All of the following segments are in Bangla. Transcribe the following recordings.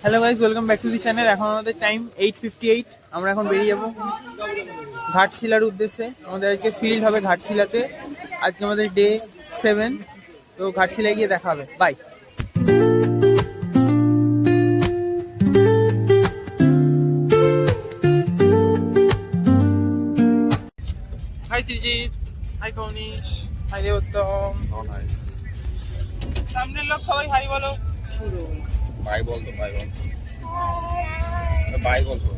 Hello guys, welcome back to the channel. এখন আমাদের টাইম 8:58। আমরা এখন বেরিয়ে যাব ঘাটশিলার উদ্দেশ্যে। আমাদের আজকে ফিল্ড হবে ঘাটশিলাতে। আজকে আমাদের ডে 7। তো ঘাটশিলায় গিয়ে দেখা হবে। Bye. Hi Srijit, hi Kaunish, hi Debottam. সামনের লোক সবাই হাই বলো। ভাই বলতো ভাই বলতো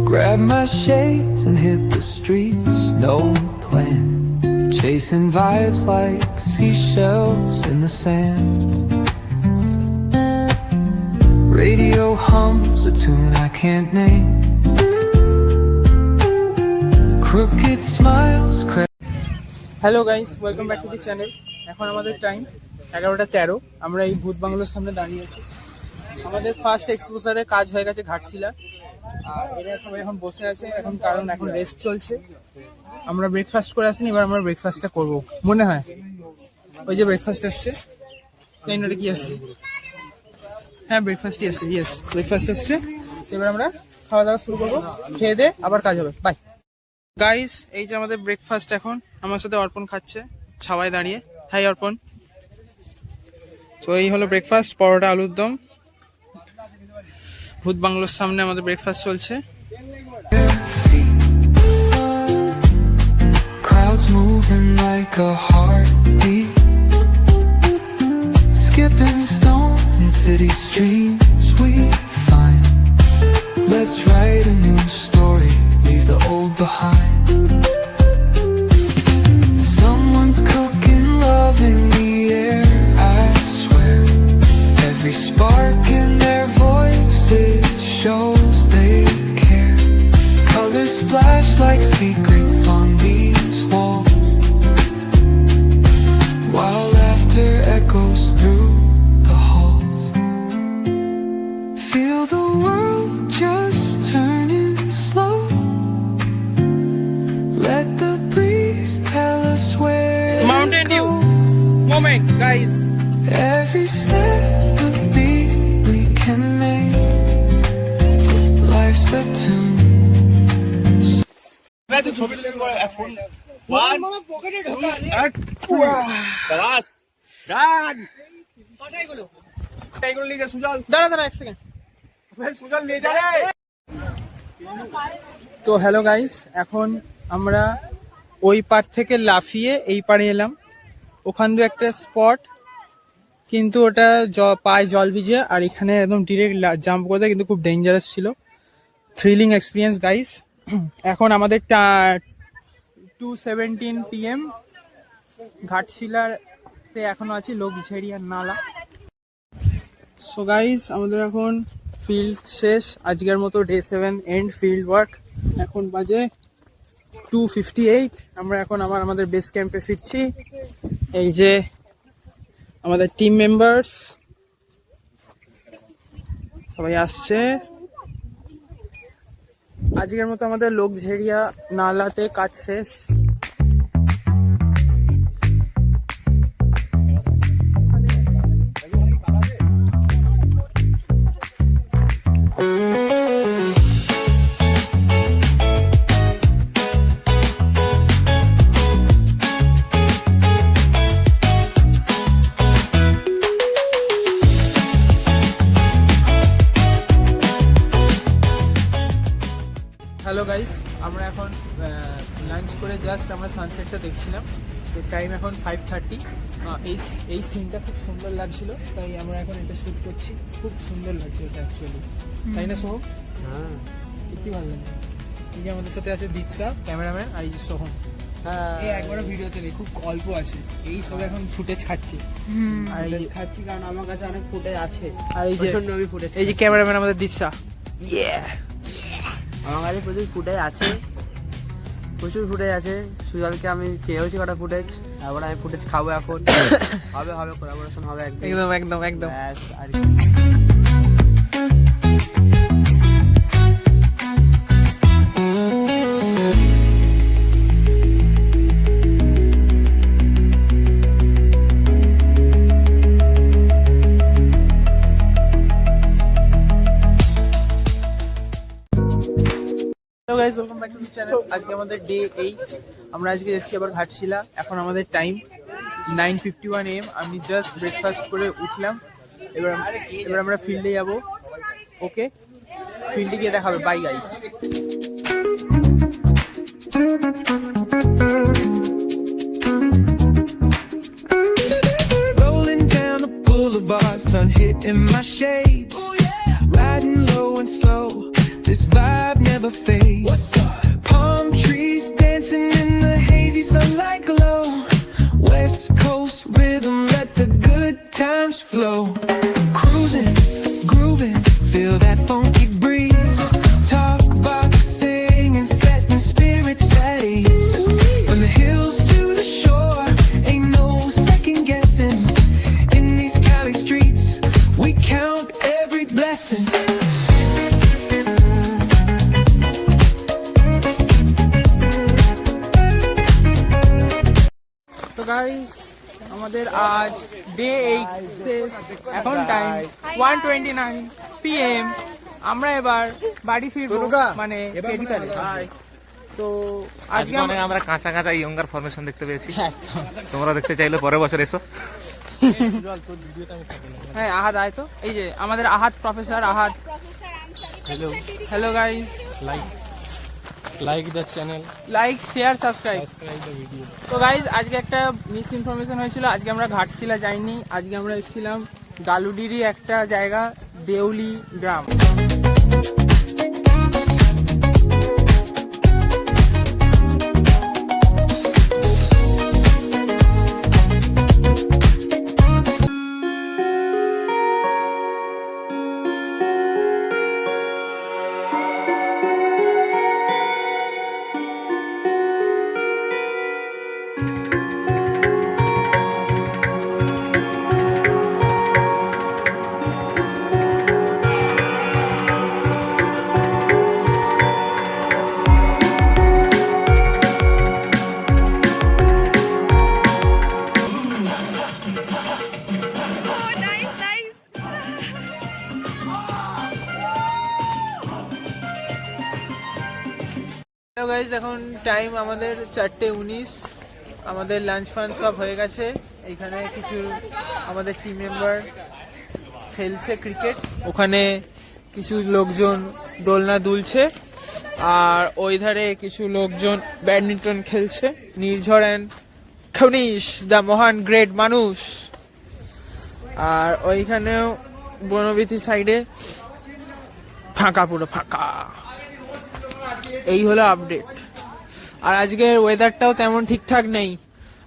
Grab my shades and hit the streets, no plan. Chasing vibes like seashells in the sand. Radio hums a tune I can't name. Crooked smiles hello guys, welcome back to the channel. এখন আমাদের টাইম 11:13। আমরা এই ভূত বাংলোর সামনে দাঁড়িয়ে আছি। আমাদের ফার্স্ট এক্সপোজারের কাজ হয়ে গেছে ঘাটশিলা। আর এরা সবাই এখন বসে আছে এখন, কারণ এখন রেস্ট চলছে। আমরা ব্রেকফাস্ট করে আসিনি, এবার আমরা ব্রেকফাস্টটা করব মনে হয়। ওই যে ব্রেকফাস্ট আসছে, তাই না? কি আসছে? হ্যাঁ, ব্রেকফাস্টই আসছে। ইয়েস, ব্রেকফাস্ট আসছে। এবার আমরা খাওয়া দাওয়া শুরু করবো। খেয়ে দে আবার কাজ হবে। Bye guys. এই যে আমাদের ব্রেকফাস্ট। এখন আমার সাথে অর্পণ খাচ্ছে ছাওয়ায় দাঁড়িয়ে। হাই অর্পণ। তো এই হলো ব্রেকফাস্ট, পরোটা আলুর দম। ভূত বাংলোর সামনে আমাদের ব্রেকফাস্ট চলছে। clouds moving like a heartbeat, skipping stones in city streams we find. Let's write a new story, leave the old behind. Someone's cooking love in the air, I swear. Every spark in their voices shows they care. Colors splash like secrets on these walls, while laughter echoes through the halls. Feel the world just turning slow. Let the breeze tell us where Mountain to Dew go. moment guys. Every step a beat we can make. Life's a tune. দাঁড়া এক সেকেন্ড। তো হ্যালো গাইস, এখন আমরা ওই পার থেকে লাফিয়ে এই পারে এলাম। ওখান দিয়ে একটা স্পট, কিন্তু ওটা পায়ে জল ভিজে, আর এখানে একদম ডিরেক্ট জাম্প করতে, কিন্তু খুব ডেঞ্জারাস ছিল। Thrilling experience guys. এখন আমাদের 2:17 PM। ঘাটশিলাতে এখনো আছি, লোকঝেড়িয়ার নালা। সো গাইস, আমাদের এখন ফিল্ড শেষ। আজকের মতো ডে 7 এন্ড ফিল্ড ওয়ার্ক। এখন বাজে 2:58। আমরা এখন আমাদের বেস ক্যাম্পে ফিরছি। এই যে আমাদের টিম মেম্বার্স সবাই আসছে। আজকের মতো আমাদের লোকঝেড়িয়া নালাতে কাজ শেষ। হ্যালো গাইস, আমরা এখন লাঞ্চ করে জাস্ট আমরা সানসেটটা দেখছিলাম। তো টাইম এখন 5:30। এই সিনটা খুব সুন্দর লাগছিল, তাই আমরা এখন এটা শ্যুট করছি। খুব সুন্দর লাগছে এটা অ্যাকচুয়ালি, তাই না সোহম? হ্যাঁ, সত্যি ভালো লাগছে। এই যে আমাদের সাথে আছে দীপসা ক্যামেরাম্যান, আর এই যে সোহম। এই একবারও ভিডিওতে নেই, খুব অল্প আছে। এই সব এখন ফুটেজ খাচ্ছি। আর এই খাচ্ছি কারণ আমার কাছে অনেক ফুটেজ আছে। আর এই যে আমি ফুটেজ, এই যে ক্যামেরাম্যান আমাদের দীপসা। আমার কাছে প্রচুর ফুটেজ আছে, সুজলকে আমি চেয়েছি কটা ফুটেজ। তারপরে আমি ফুটেজ খাবো এখন। হবে কোলাবোরেশন হবে একদম। ব্যাস, আর guys, welcome back to the channel. আজকে আমাদের ডে 8। আমরা আজকে যাচ্ছি আবার ঘাটশিলা। এখন আমাদের টাইম 9:51 AM। আমি জাস্ট ব্রেকফাস্ট করে উঠলাম। এবার আমরা ফিল্ডে যাব। ওকে, ফিল্ডে গিয়ে দেখা হবে। Bye guys. Rolling down the boulevard, sun hitting my shades. Riding low and slow, this vibe never fades. Palm trees dancing in the hazy sunlight glow. West Coast rhythm, let the good times flow. Cruising, grooving, feel that funky breeze. Talk about singing, setting spirits at ease. From the hills to the shore, ain't no second guessing. In these Cali streets, we count every blessing. তো গাইস, আমাদের আজ ডে 8 শেষ। এখন টাইম 1:29 PM। আমরা এবার বাড়ি ফিরবো, মানে কেডিকারে। তো আজকে আমরা কাঁচা কাঁচা ইয়ঙ্গার ফরমেশন দেখতে পেয়েছি। তোমরা দেখতে চাইলে পরের বছর এসো। হ্যাঁ, আহাদ আয় তো। এই যে আমাদের Ahad, professor Ahad. Hello guys, like the channel, like, share, subscribe. subscribe the video. তো গাইজ, আজকে একটা মিস ইনফরমেশন হয়েছিল। আজকে আমরা ঘাটশিলা যাইনি। আজকে আমরা এসেছিলাম গালুডিরই একটা জায়গা, দেউলি গ্রাম। হ্যালো গাইজ, এখন টাইম আমাদের 4:19। আমাদের লাঞ্চ ফাঞ্চ সব হয়ে গেছে। এইখানে কিছু আমাদের টিম মেম্বার খেলছে ক্রিকেট। ওখানে কিছু লোকজন দোলনা দুলছে, আর ওই ধারে কিছু লোকজন ব্যাডমিন্টন খেলছে। নির্ঝর অ্যান্ড খনিশ, দ্য মহান গ্রেট মানুষ। আর ওইখানেও বনবিথি সাইডে ফাঁকা, পুরো ফাঁকা। এই হলো আপডেট। আর আজকের ওয়েদারটাও তেমন ঠিকঠাক নেই।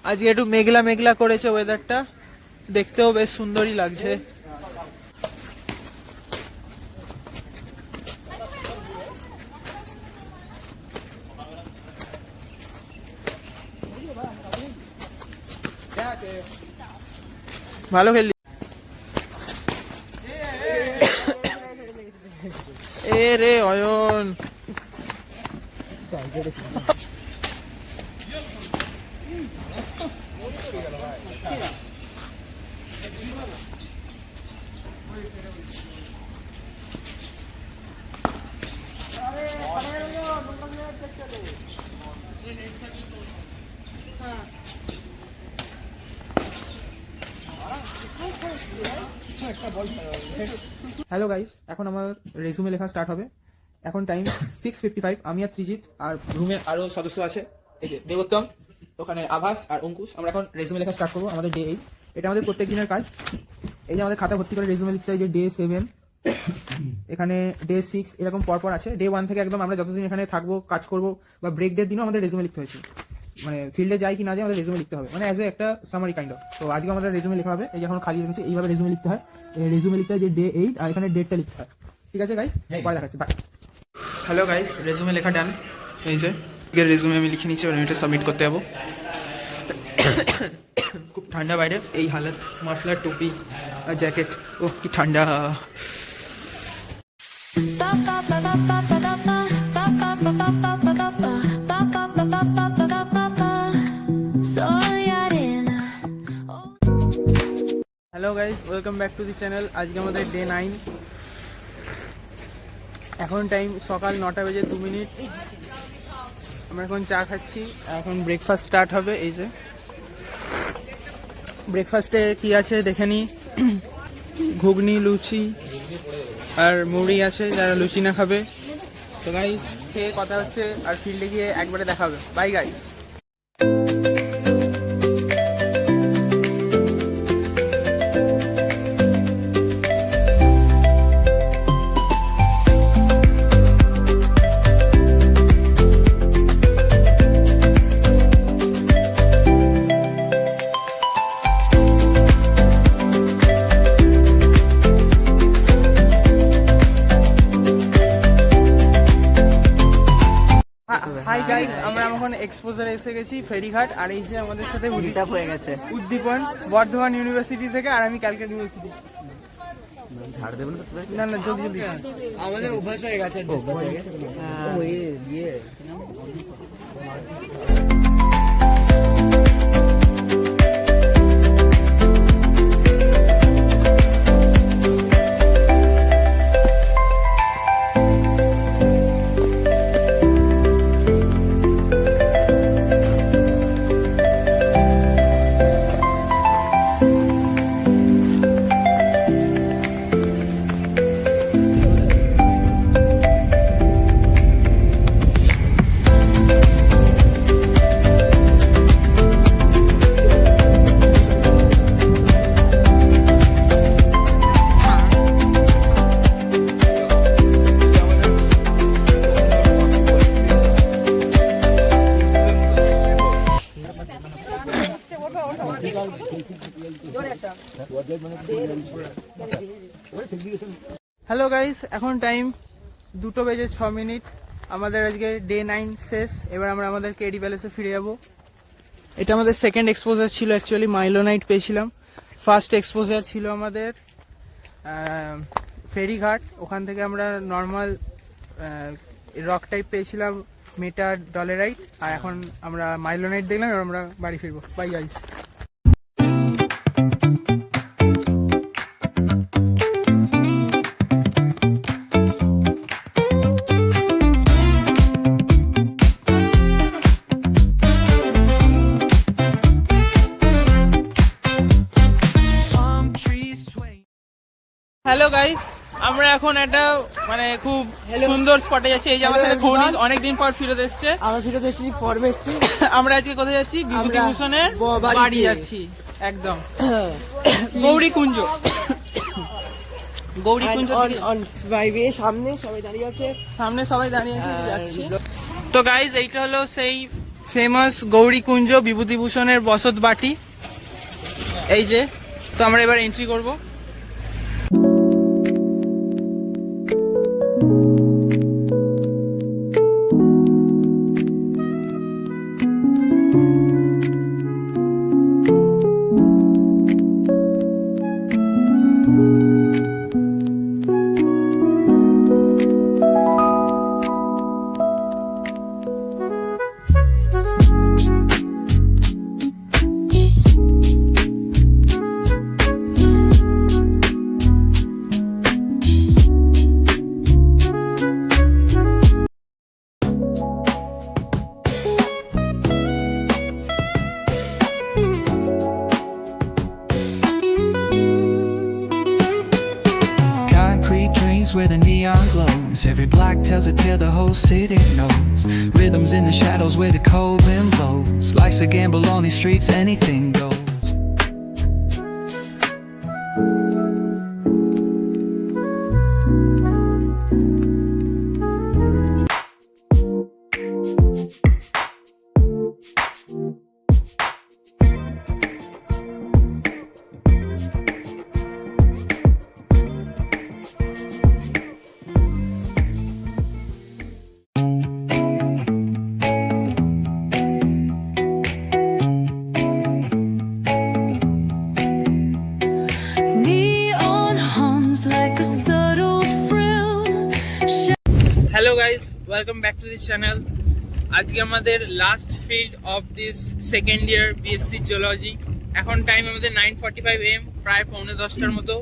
আজকে একটু মেঘলা মেঘলা করেছে ওয়েদারটা, দেখতেও বেশ সুন্দরই লাগছে। ভালো খেললি। এ রে অয়ন, হ্যালো গাইস, এখন আমার রেজুমে লেখা স্টার্ট হবে। এখন টাইম 6:55। আমি আর ত্রিজিৎ আর রুমে আরো সদস্য আছে। এই যে দেবোত্তম, ওখানে আভাস আর অঙ্কুশ। আমরা এখন রেজুমে লেখা স্টার্ট করবো। আমাদের ডে 8, এটা আমাদের প্রত্যেক দিনের কাজ। এই যে আমাদের খাতা ভর্তি করে রেজুমে লিখতে হয়। যে ডে 7, এখানে ডে 6, এরকম পরপর আছে। ডে 1 থেকে একদম আমরা যতদিন এখানে থাকবো, কাজ করবো, বা ব্রেক ডের দিনও আমাদের রেজুমে লিখতে হয়েছে। মানে ফিল্ডে যাই কি না যাই, আমাদের রেজুমে লিখতে হবে, মানে অ্যাজ এ একটা সামারি কাইন্ড অফ। তো আজকে আমাদের রেজুমে লেখা হবে। এই যে এখন খালি রেখেছে, এইভাবে রেজুমে লিখতে হয়। রেজুমে লিখতে হয় যে ডে 8, আর এখানে ডেটটা লিখতে হয়। ঠিক আছে গাইস, পরে দেখাচ্ছি, বাই। হ্যালো গাইস, রেজুমে লেখা ডান। এই যে রেজুমে আমি লিখে নিচ্ছি, এটা সাবমিট করতে যাবো। খুব ঠান্ডা বাইরে, এই হালত, মাফলার, টুপি, জ্যাকেট। ও কি ঠান্ডা। Hello guys, welcome back to the channel. আজকে আমাদের ডে 9। এখন টাইম সকাল 9টা বেজে 2 মিনিট। আমরা এখন চা খাচ্ছি, এখন ব্রেকফাস্ট স্টার্ট হবে। এই যে ব্রেকফাস্টে কি আছে দেখে নিই। ঘুগনি, লুচি আর মুড়ি আছে, যারা লুচি না খাবে। তো গাইস খেয়ে কথা হচ্ছে, আর ফিল্ডে গিয়ে একবারে দেখা হবে। Bye guys. হাই গাইস, আমরা এখন এক্সপোজারে এসে গেছি ফেরিঘাট। আর এই যে আমাদের সাথে উদ্দীপ হয়ে গেছে। উদ্দীপন বর্ধমান ইউনিভার্সিটি থেকে, আর আমি ক্যালকাটা ইউনিভার্সিটি। ঝাড় দেবেন তো তোদের? না না, জলদি জলদি। আমাদের অভ্যাস হয়ে গেছে। অভ্যাস হয়ে গেছে। ও ইয়ে হ্যালো গাইস, এখন টাইম 2:06। আমাদের আজকে ডে 9 শেষ। এবার আমরা আমাদের কেডি প্যালেসে ফিরে যাব। এটা আমাদের সেকেন্ড এক্সপোজার ছিল, অ্যাকচুয়ালি মাইলোনাইট পেয়েছিলাম। ফার্স্ট এক্সপোজার ছিল আমাদের ফেরিঘাট, ওখান থেকে আমরা নর্মাল রক টাইপ পেয়েছিলাম, মেটা ডলারাইট। আর এখন আমরা মাইলোনাইট দেখলাম, এবার আমরা বাড়ি ফিরবো। Bye guys. Palm trees sway. Hello guys, আমরা এখন একটা মানে খুব সুন্দর স্পটে যাচ্ছি। এই যে আমার সাথে ঘনিজ অনেকদিন পর ফিরত এসছে। আমরা ফিরত এসেছি, ফর্মে এসেছি। আমরা আজকে কোথায় যাচ্ছি? বিভূতিভূষণের বাড়িতে। বাড়ি যাচ্ছি, একদম গৌরীকুঞ্জ। গৌরীকুঞ্জ থেকে সামনে সবাই দাঁড়িয়ে আছে। সামনে সবাই দাঁড়িয়ে আছে, যাচ্ছি। তো গাইস, এইটা হলো সেই ফেমাস গৌরীকুঞ্জ, বিভূতিভূষণের বসত বাটি। এই যে, তো আমরা এবার এন্ট্রি করব। Concrete drains where the neon glows. Every block tells a tale the whole city knows. Rhythms in the shadows where the cold wind blows. Life's a gamble on these streets, anything goes. Neon hums like a subtle frill. Hello guys, welcome back to this channel. আজকে আমাদের last field of this second year BSc geology. এখন টাইম আমাদের 9:45 AM, প্রায় 9:45টার মতো।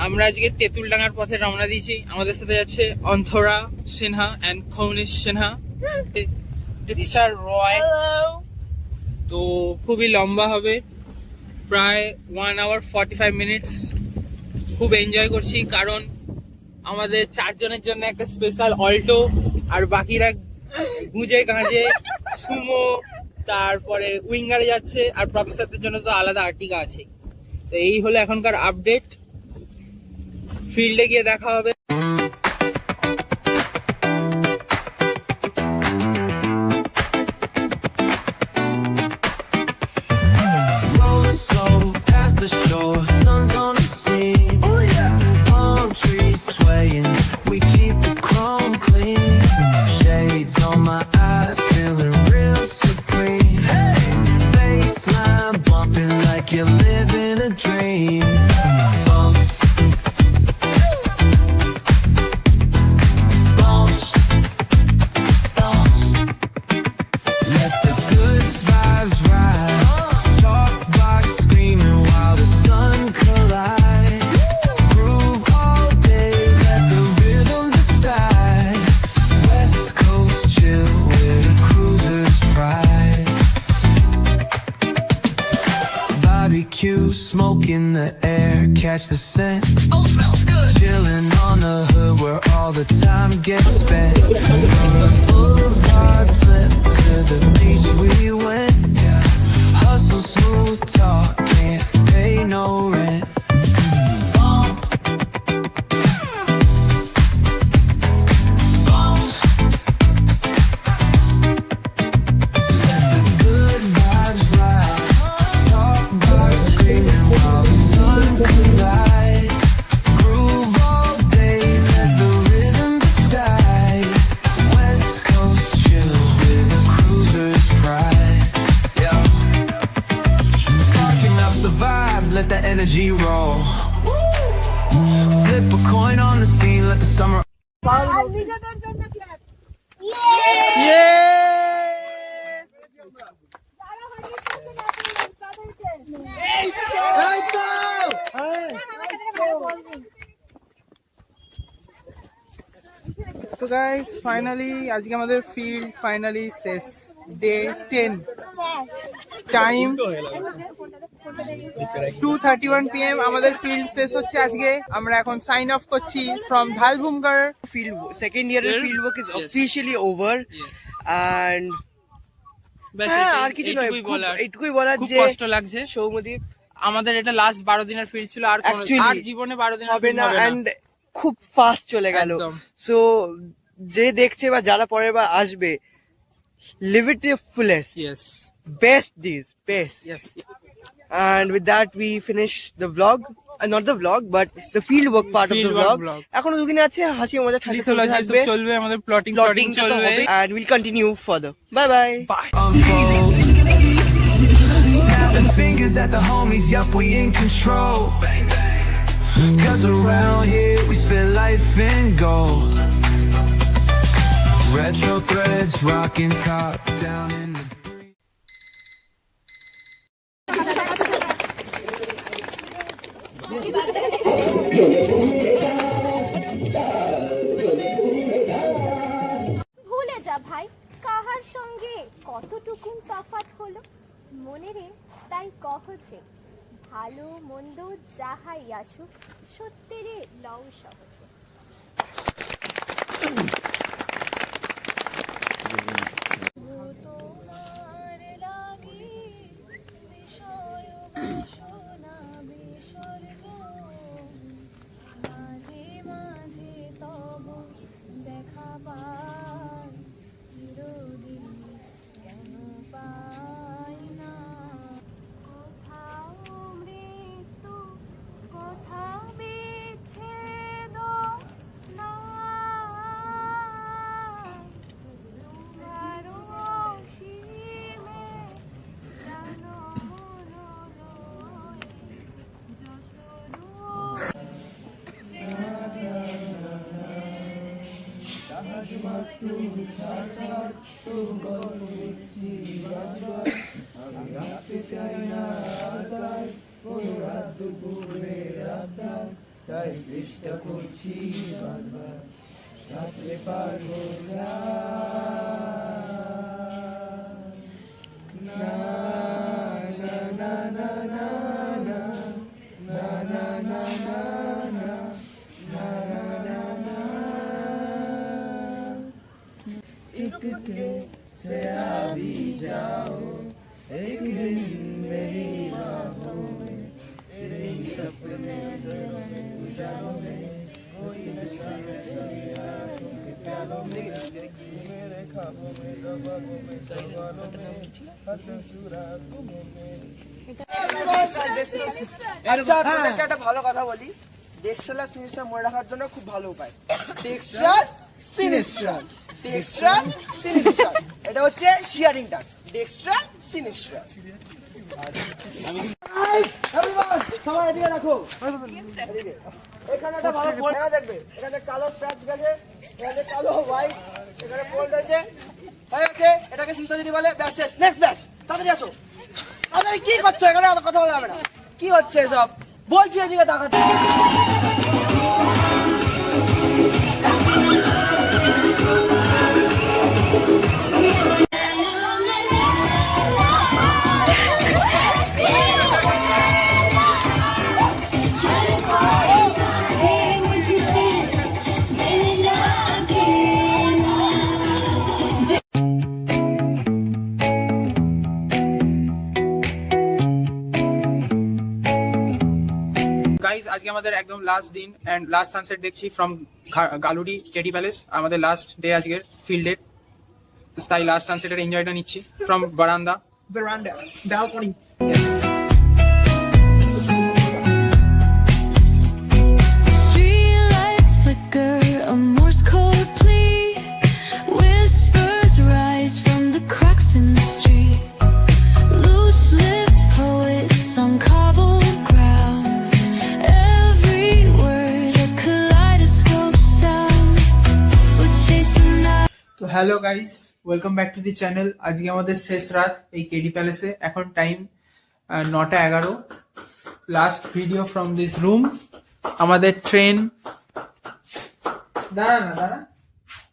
আমরা আজকে তেঁতুলডাঙ্গার পথে রওনা দিয়েছি। আমাদের সাথে যাচ্ছে অন্থরা সিনহা অ্যান্ড খৌনিশ সিনহা। দীক্ষা রয়। তো খুবই লম্বা হবে, প্রায় 1 hour 45 minutes। খুব এনজয় করছি কারণ আমাদের 4 জনের জন্য একটা স্পেশাল অল্টো, আর বাকিরা গুঁজে গাঁজে সুমো, তারপরে উইঙ্গারে যাচ্ছে, আর প্রফেসরদের জন্য তো আলাদা আর্টিকা আছে। তো এই হলো এখনকার আপডেট, ফিল্ডে গিয়ে দেখা হবে। Rolling slow past the shore, sun's on the scene. Palm trees swaying, we keep the chrome clean. Shades on my eyes, feeling real supreme. Baseline bumping like you're living a dream. Bump. Bounce. Bounce. Let the good vibes ride. Talk box screaming while the sun collide. Groove all day, let the rhythm decide. West Coast chill with a cruiser's pride. Barbecue, smoke in the air, catch the scent. Oh, smells good. Chilling on the hood where all the time gets spent. From the boulevard flip to the beach we went. Hustle, smooth talk, can't pay no rent. Bump. Bounce. Let the good vibes ride. Talk about screaming while the sun collide. Groove all day, let the rhythm decide. West Coast chill with a cruiser's pride. Yeah. Sparking up the vibe, let the energy roll. Flip a coin on the scene, let the summer. তো গাইস ফাইনালি আজকে আমাদের ফিল্ড ফাইনালি শেষ, ডে 10। টাইম 2:31 PM আমাদের ফিল্ড শেষ হচ্ছে আজকে। আমরা এখন সাইন অফ করছি ফ্রম ধালভূমগড়। সেকেন্ড ইয়ারের field work is officially over and আর কিছু নয়, এটুকুই বলার খুব যে কষ্ট লাগছে সৌমদীপ আমাদের, এটা লাস্ট 12 দিনের ফিল্ড ছিল, আর Actually, আর জীবনে 12 দিনের হবে field না, হবে না। অ্যান্ড খুব ফাস্ট চলে গেল। একদম। সো যে দেখছে বা যারা পরের বার আসবে, live it to fullest, Yes, best days, best. yes. And with that we finish the vlog, not the vlog but the field work part of the Field work vlog. vlog. এখনো দুদিন আছে, হাসি মজা ঠাট্টা চলতে লিথোলজি সব থাকবে, চলবে, আমাদের প্লটিং plotting চলবে। and we'll continue further. Bye bye. Unfold. Snapping fingers at the homies, yup, we in control. Cause around here we spit life in gold. Retro threads rocking top down in the ভুলে যা ভাই, কাহার সঙ্গে কতটুকুন তফাৎ হলো মনে রে, তাই কহছে ভালো মন্দ যাহাই আসুক সত্যেরে লও সহজে। তোমার লাগি বিষয় বাসনা বিসর্জন, মাঝে মাঝে তব দেখা পাই, চিরদিন কেন পাই না। কোথাও মৃত্যু, কোথাও বিচ্ছেদ না, তোমার অসীমে প্রাণ মনোরয় যতদূর। আচ্ছা তোমাদেরকে একটা ভালো কথা বলি, টেক্সটাইল আর সিনিস্টার মনে রাখার জন্য খুব ভালো উপায়। টেক্সটাইল সিনিস্টার, টেক্সটাইল সিনিস্টার, এটা হচ্ছে শেয়ারিং টাস্ক। Textile sinister. সবাই এদিকে রাখো। এখানে একটা ভালো ফোল্ড দেখবে, এখানে কালো প্যাচ গেছে, এখানে কালো হোয়াইট, এখানে ফোল্ড হয়েছে, হয়ে গেছে। এটাকে সিস্টার যদি বলে ব্যাস শেষ, নেক্সট ব্যাচ। তাড়াতাড়ি আসো। আরে কি করছো এখানে? অত কথা বলা যাবে না। কি হচ্ছে এসব? বলছি এদিকে তাকাতে। গাইজ আজকে আমাদের একদম লাস্ট দিন এন্ড লাস্ট সানসেট দেখছি ফ্রম গালুডি কেটি প্যালেস। আমাদের লাস্ট ডে আজকের ফিল্ড ডে, তাই লাস্ট সানসেটের এনজয়টা নিচ্ছি ফ্রম বারান্দা balcony. Streetlights flicker, a Morse code plea. Whispers rise from the cracks in the street. Loose-lipped poets on cobbled ground. Every word a kaleidoscope sound. We're chasing out. তো hello guys, welcome back to the channel. আজকে আমাদের শেষ রাত এই কেডি প্যালেসে। এখন time 9:11। Last video from this room. আমাদের ট্রেন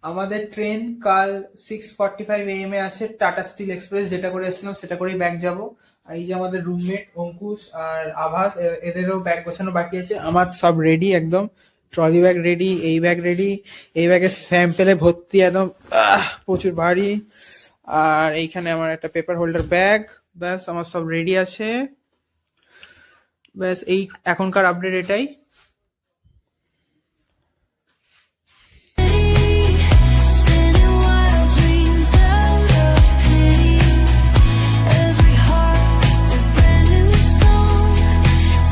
আমাদের ট্রেন কাল 6:45 AM এ আছে, টাটা স্টিল এক্সপ্রেস। যেটা করে এসেছিলাম সেটা করেই ব্যাগ যাব। আর এই যে আমাদের রুমমেট অঙ্কুশ আর আভাস, এদেরও ব্যাগ গোছানো বাকি আছে। আমার সব রেডি একদম, ট্রলি ব্যাগ রেডি, এই ব্যাগ রেডি, এই ব্যাগের স্যাম্পেলে ভর্তি একদম প্রচুর ভারী। আর এইখানে আমার একটা পেপার হোল্ডার ব্যাগ। ব্যাস আমার সব রেডি আছে। ব্যাস এই এখনকার আপডেট এটাই। Spinning wild dreams out of pity. Every heart beats a brand new song.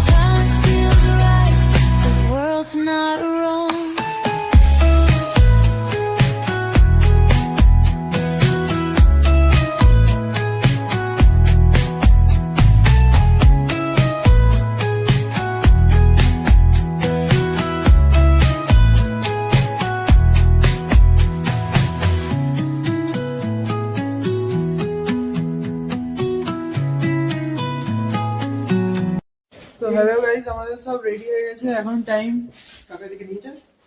Time feels right, the world's not wrong. তো হ্যালো গাইস, আমাদের সব রেডি হয়ে গেছে। এখন টাইম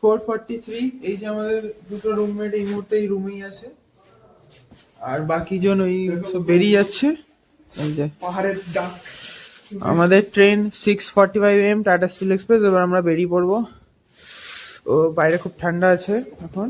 4:43। এই যে আমাদের দুটো রুমমেট এই মুহূর্তে এই রুমেই আছে, আর বাকি জন ওই সব বেরিয়ে যাচ্ছে। এই যে পাহাড়ের ডাক। আমাদের train 6:45 AM Tata Steel Express. এবার আমরা বেরিয়ে পড়বো। ও বাইরে খুব ঠান্ডা আছে এখন।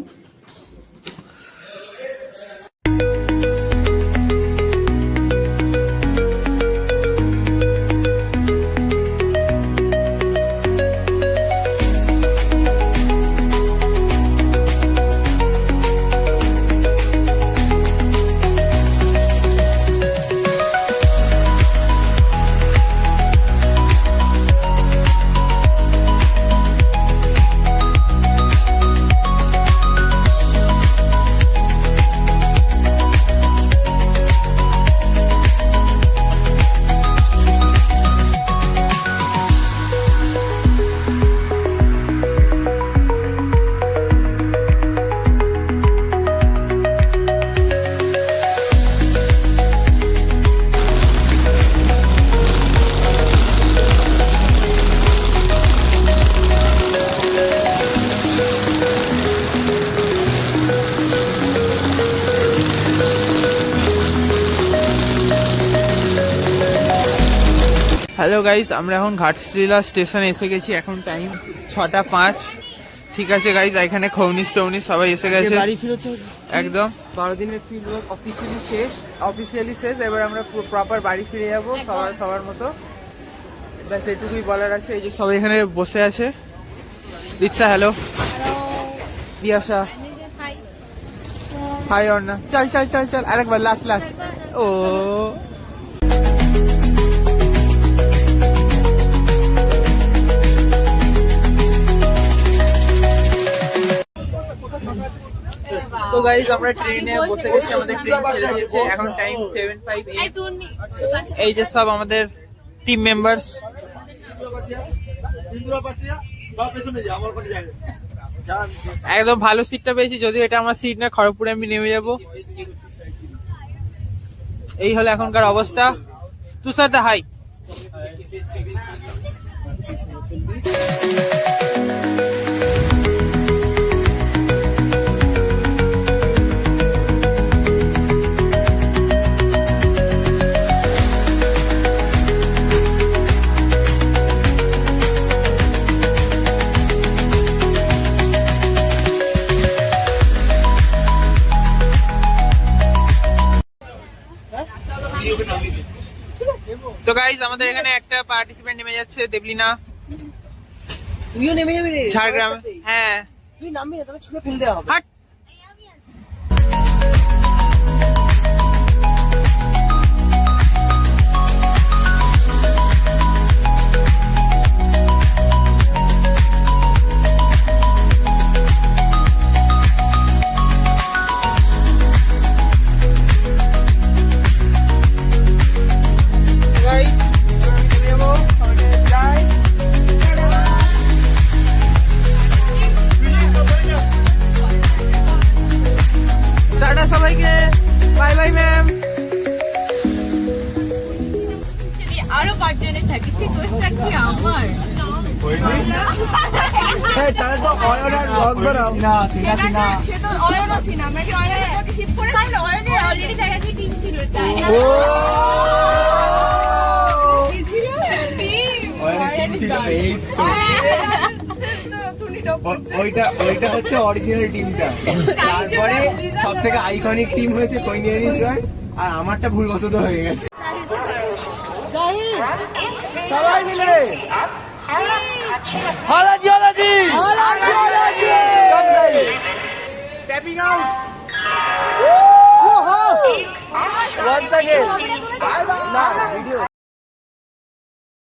হ্যালো গাইস, আমরা এখন ঘাটশিলা স্টেশনে এসে গেছি। এখন টাইম 6:05। ঠিক আছে গাইস, এখানে খৌনিস টৌনিস সবাই এসে গেছে বাড়ি ফিরেছে একদম। 12 দিনের ফিল্ড ওয়ার্ক অফিসিয়ালি শেষ। এবার আমরা প্রপার বাড়ি ফিরে যাবো সবার মতো। ব্যাস এটুকুই বলার আছে। এই যে সবাই এখানে বসে আছে। রিৎসা হ্যালো, রিয়াসা হাই, অর্ণা চল চল চল চল আরেকবার লাস্ট ও তো গাইজ আমরা ট্রেনে বসে গেছি, আমাদের ট্রেন ছেড়ে দিয়েছে। এখন টাইম 7:05 এই যে সব আমাদের টিম মেম্বার্স। একদম ভালো সিটটা পেয়েছি, যদিও এটা আমার সিট না, খড়গপুরে আমি নেমে যাব। এই হলো এখনকার অবস্থা। তুষার দা হাই। তো গাইজ আমাদের এখানে একটা পার্টিসিপেন্ট নেমে যাচ্ছে, দেবলিনা তুইও নেমে যাবি রে ঝাড়গ্রাম। হ্যাঁ তুই নামবি না, তোকে ছুঁড়ে ফেল দেওয়া হবে। হাট। টাটা সবাইকে, বাই বাই ম্যাম। আরো 5 জনের থাকি, তুই দোষটা কি আমার? হ্যাঁ, তাহলে তো অয়নার ব্লগ বানাও না। সে তো অয়নও ছিল, আমরা কি অয়নের তোকে শিফট করে দিই? অয়নের অলরেডি তার কাছে টিম ছিল, তাই না? কি ছিল? টিম। অয়নের ছিল এই তো। ওইটা হচ্ছে অরিজিনাল টিমটা। তারপরে সবথেকে আইকনিক টিম হয়েছে কৈনিয়ানিস গার্ড, আর আমারটা ভুলবশত হয়ে গেছে। সবাই মিলে হলাজি হলাজি হলাজি হলাজি ট্যাপিং আউট। ওহো ওয়ান্স अगेन বাই বাই। না ভিডিও